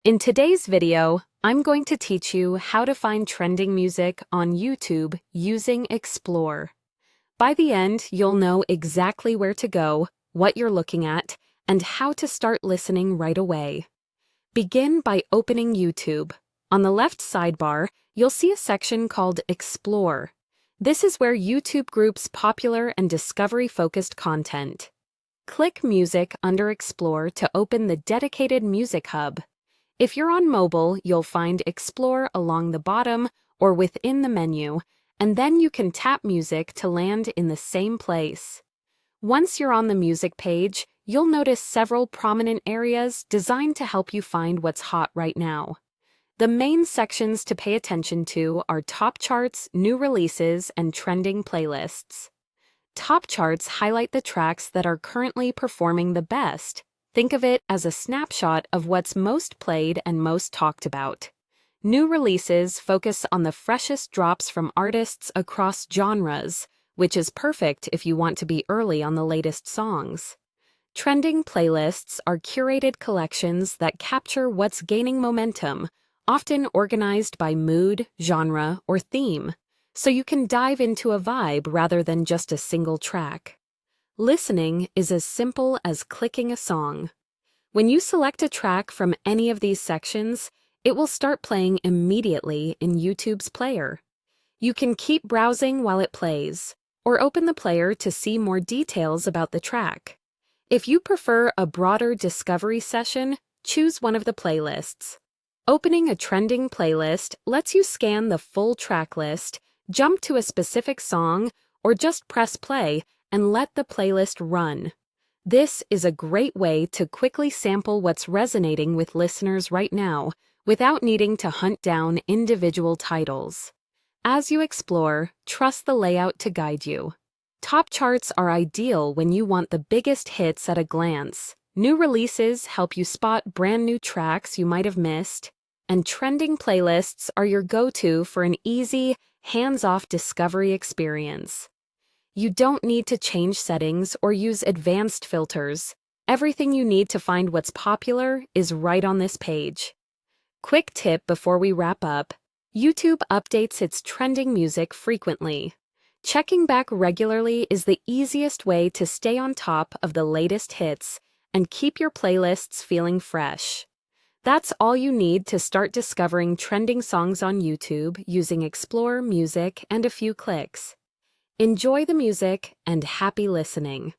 In today's video, I'm going to teach you how to find trending music on YouTube using Explore. By the end, you'll know exactly where to go, what you're looking at, and how to start listening right away. Begin by opening YouTube. On the left sidebar, you'll see a section called Explore. This is where YouTube groups popular and discovery-focused content. Click Music under Explore to open the dedicated Music Hub. If you're on mobile, you'll find Explore along the bottom or within the menu, and then you can tap Music to land in the same place. Once you're on the music page, you'll notice several prominent areas designed to help you find what's hot right now. The main sections to pay attention to are Top Charts, New Releases, and Trending Playlists. Top Charts highlight the tracks that are currently performing the best. Think of it as a snapshot of what's most played and most talked about. New Releases focus on the freshest drops from artists across genres, which is perfect if you want to be early on the latest songs. Trending Playlists are curated collections that capture what's gaining momentum, often organized by mood, genre, or theme, so you can dive into a vibe rather than just a single track. Listening is as simple as clicking a song. When you select a track from any of these sections, it will start playing immediately in YouTube's player. You can keep browsing while it plays, or open the player to see more details about the track. If you prefer a broader discovery session, choose one of the playlists. Opening a trending playlist lets you scan the full track list, jump to a specific song, or just press play and let the playlist run. This is a great way to quickly sample what's resonating with listeners right now without needing to hunt down individual titles. As you explore, trust the layout to guide you. Top charts are ideal when you want the biggest hits at a glance. New releases help you spot brand new tracks you might have missed, and trending playlists are your go-to for an easy, hands-off discovery experience. You don't need to change settings or use advanced filters. Everything you need to find what's popular is right on this page. Quick tip before we wrap up: YouTube updates its trending music frequently. Checking back regularly is the easiest way to stay on top of the latest hits and keep your playlists feeling fresh. That's all you need to start discovering trending songs on YouTube using Explore Music and a few clicks. Enjoy the music and happy listening.